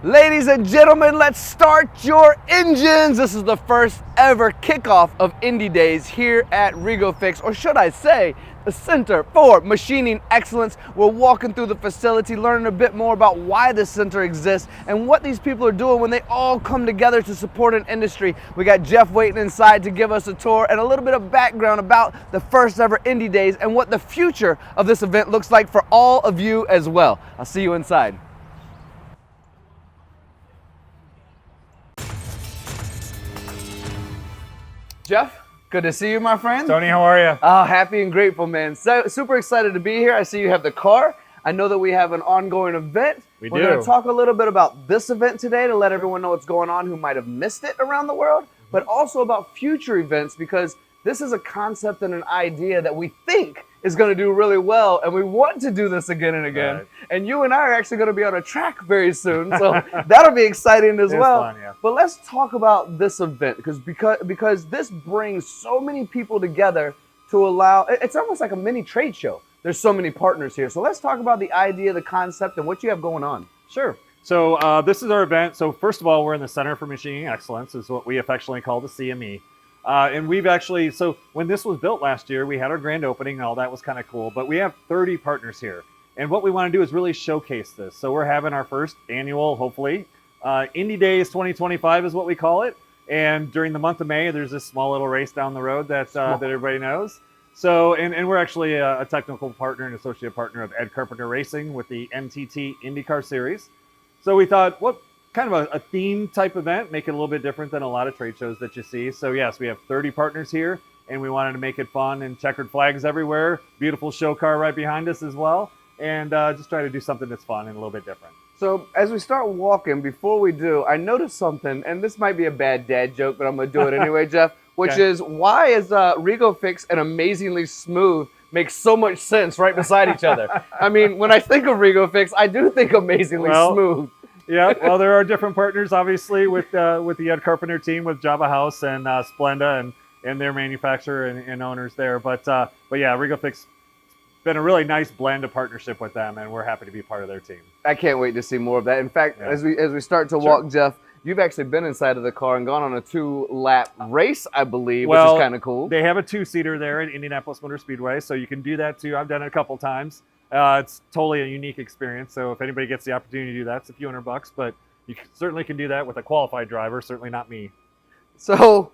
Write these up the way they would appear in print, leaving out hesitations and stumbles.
Ladies and gentlemen, let's start your engines. This is the first ever kickoff of IndyDays here at REGO-FIX, or should I say, the Center for Machining Excellence. We're walking through the facility, learning a bit more about why this center exists and what these people are doing when they all come together to support an industry. We got Jeff waiting inside to give us a tour and a little bit of background about the first ever IndyDays and what the future of this event looks like for all of you as well. I'll see you inside. Jeff, good to see you, my friend. Tony, how are you? Oh, happy and grateful, man. So super excited to be here. I see you have the car. I know that we have an ongoing event. We're going to talk a little bit about this event today to let everyone know what's going on who might have missed it around the world, but also about future events, because this is a concept and an idea that we think is going to do really well, and we want to do this again and again. Right. And you and I are actually going to be on a track very soon, so that'll be exciting as well. Fun, yeah. But let's talk about this event, because this brings so many people together to allow, it's almost like a mini trade show. There's so many partners here. So let's talk about the idea, the concept, and what you have going on. Sure. So this is our event. So first of all, we're in the Center for Machining Excellence, is what we affectionately call the CME. And we've actually, so when this was built last year, we had our grand opening and all that was kind of cool, but we have 30 partners here. And what we want to do is really showcase this. So we're having our first annual, hopefully, IndyDays 2025 is what we call it. And during the month of May, there's this small little race down the road that that everybody knows. So, and we're actually a technical partner and associate partner of Ed Carpenter Racing with the NTT IndyCar Series. So we thought, what kind of a theme type event, make it a little bit different than a lot of trade shows that you see. So yes, we have 30 partners here, and we wanted to make it fun and checkered flags everywhere. Beautiful show car right behind us as well. And just try to do something that's fun and a little bit different. So as we start walking, before we do, I noticed something, and this might be a bad dad joke, but I'm going to do it anyway, Jeff, which is, why is REGO-FIX and Amazingly Smooth makes so much sense right beside each other? I mean, when I think of REGO-FIX, I do think Amazingly Smooth. Yeah, well, there are different partners, obviously, with the Ed Carpenter team, with Java House and Splenda and their manufacturer and owners there. But yeah, REGO-FIX been a really nice blend of partnership with them, and we're happy to be part of their team. I can't wait to see more of that. In fact, as we start to walk, Jeff, you've actually been inside of the car and gone on a 2-lap race, I believe, which is kind of cool. They have a 2-seater there at Indianapolis Motor Speedway, so you can do that too. I've done it a couple times. It's totally a unique experience. So if anybody gets the opportunity to do that, it's a few $100, but you certainly can do that with a qualified driver. Certainly not me. So,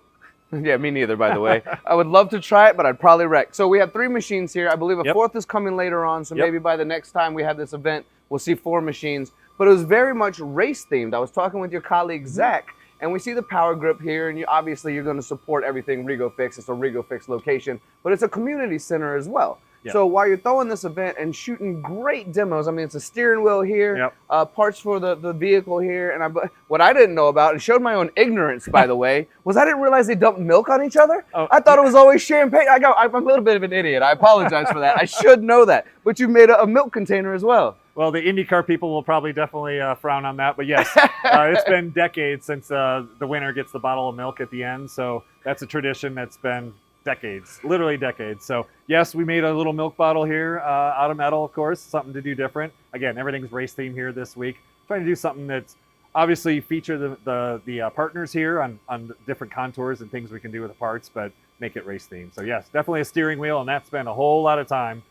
yeah, me neither, by the way. I would love to try it, but I'd probably wreck. So we have 3 machines here. I believe a 4th is coming later on. So maybe by the next time we have this event, we'll see 4 machines. But it was very much race themed. I was talking with your colleague, Zach, and we see the power grip here, and obviously you're going to support everything REGO-FIX. It's a REGO-FIX location, but it's a community center as well. Yep. So while you're throwing this event and shooting great demos, I mean, it's a steering wheel here, parts for the vehicle here, and what I didn't know about, and showed my own ignorance, by the way, was I didn't realize they dumped milk on each other. I thought it was always champagne. I'm a little bit of an idiot. I apologize for that. I should know that. But you made a milk container as well. Well, the IndyCar people will probably definitely frown on that, but yes, it's been decades since the winner gets the bottle of milk at the end, so that's a tradition that's been decades, literally decades. So yes, we made a little milk bottle here out of metal, of course, something to do different. Again, everything's race theme here this week. Trying to do something that's obviously feature the partners here on different contours and things we can do with the parts, but make it race themed. So yes, definitely a steering wheel, and that spent a whole lot of time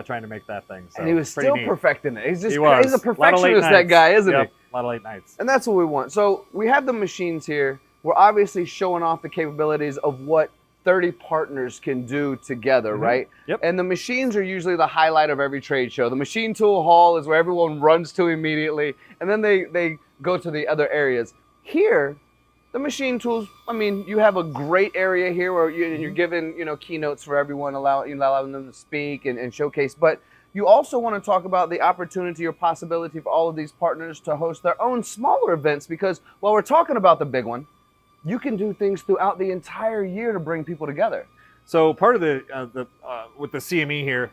trying to make that thing. So, and he was still perfecting it. He's just he's a perfectionist, that guy, isn't he? A lot of late nights. And that's what we want. So we have the machines here. We're obviously showing off the capabilities of what 30 partners can do together, right? Yep. And the machines are usually the highlight of every trade show. The machine tool hall is where everyone runs to immediately, and then they go to the other areas. Here, the machine tools, I mean, you have a great area here where you're giving, keynotes for everyone, allowing them to speak and showcase, but you also want to talk about the opportunity or possibility for all of these partners to host their own smaller events, because while we're talking about the big one, you can do things throughout the entire year to bring people together. So part of with the CME here,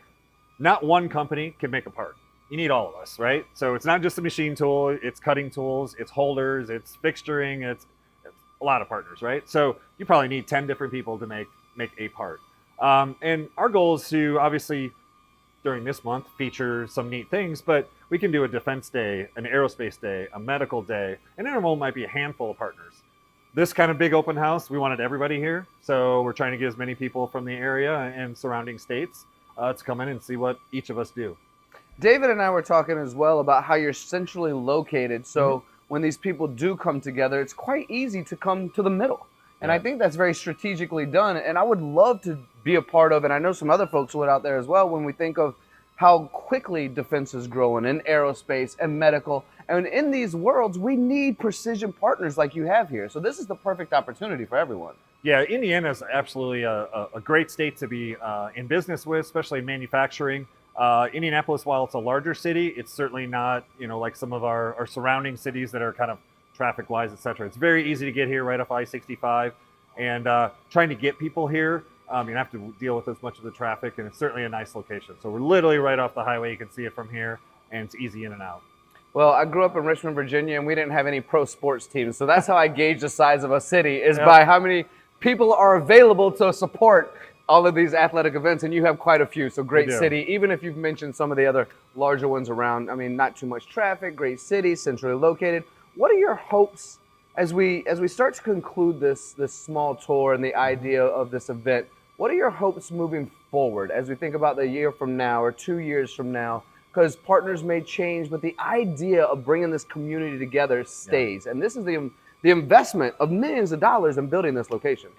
not one company can make a part. You need all of us, right? So it's not just a machine tool, it's cutting tools, it's holders, it's fixturing, it's a lot of partners, right? So you probably need 10 different people to make a part. And our goal is to obviously during this month feature some neat things, but we can do a defense day, an aerospace day, a medical day. An intermodal might be a handful of partners. This kind of big open house, we wanted everybody here. So we're trying to get as many people from the area and surrounding states to come in and see what each of us do. David and I were talking as well about how you're centrally located. So when these people do come together, it's quite easy to come to the middle. And I think that's very strategically done. And I would love to be a part of, and I know some other folks would out there as well, when we think of how quickly defense is growing in aerospace and medical. And in these worlds, we need precision partners like you have here. So this is the perfect opportunity for everyone. Yeah, Indiana is absolutely a great state to be in business with, especially in manufacturing. Indianapolis, while it's a larger city, it's certainly not, like some of our surrounding cities that are kind of traffic-wise, et cetera. It's very easy to get here right off I-65, and trying to get people here, you have to deal with as much of the traffic, and it's certainly a nice location. So we're literally right off the highway. You can see it from here, and it's easy in and out. Well, I grew up in Richmond, Virginia, and we didn't have any pro sports teams. So that's how I gauge the size of a city, is by how many people are available to support all of these athletic events, and you have quite a few. So great city, even if you've mentioned some of the other larger ones around. I mean, not too much traffic, great city, centrally located. What are your hopes as we start to conclude this small tour and the idea of this event? What are your hopes moving forward as we think about the year from now or 2 years from now? Because partners may change, but the idea of bringing this community together stays. And this is the investment of millions of dollars in building this location.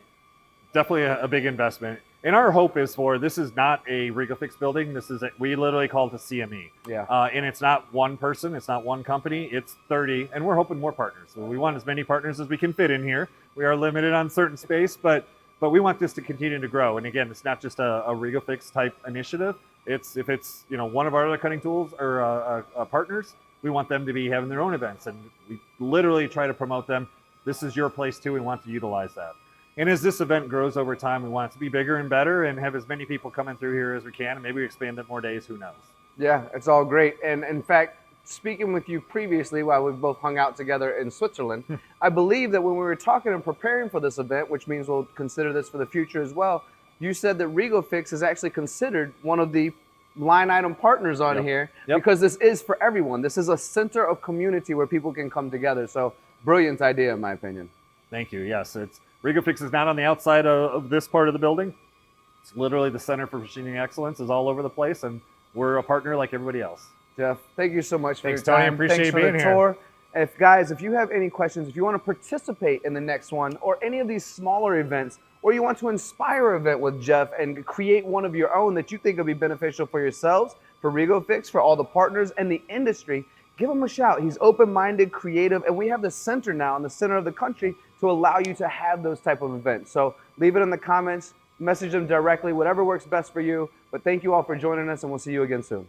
Definitely a big investment. And our hope is this is not a REGO-FIX building. We literally call it a CME. And it's not one person, it's not one company, it's 30, and we're hoping more partners. So we want as many partners as we can fit in here. We are limited on certain space, but we want this to continue to grow. And again, it's not just a REGO-FIX type initiative. If it's one of our other cutting tools or partners, we want them to be having their own events, and we literally try to promote them. This is your place too. We want to utilize that. And as this event grows over time, we want it to be bigger and better and have as many people coming through here as we can. And maybe we expand it more days, who knows? Yeah, it's all great. And in fact, speaking with you previously while we've both hung out together in Switzerland, I believe that when we were talking and preparing for this event, which means we'll consider this for the future as well, you said that REGO-FIX is actually considered one of the line item partners on here because this is for everyone. This is a center of community where people can come together. So brilliant idea, in my opinion. Thank you. Yes, REGO-FIX is not on the outside of this part of the building. It's literally the Center for Machining Excellence is all over the place, and we're a partner like everybody else. Jeff, thank you so much for your Tony. time. Appreciate Thanks for being the here. Tour. If you have any questions, if you want to participate in the next one or any of these smaller events, or you want to inspire an event with Jeff and create one of your own that you think will be beneficial for yourselves, for REGO-FIX, for all the partners and the industry, give him a shout. He's open-minded, creative, and we have the center now in the center of the country to allow you to have those type of events. So leave it in the comments, message them directly, whatever works best for you. But thank you all for joining us, and we'll see you again soon.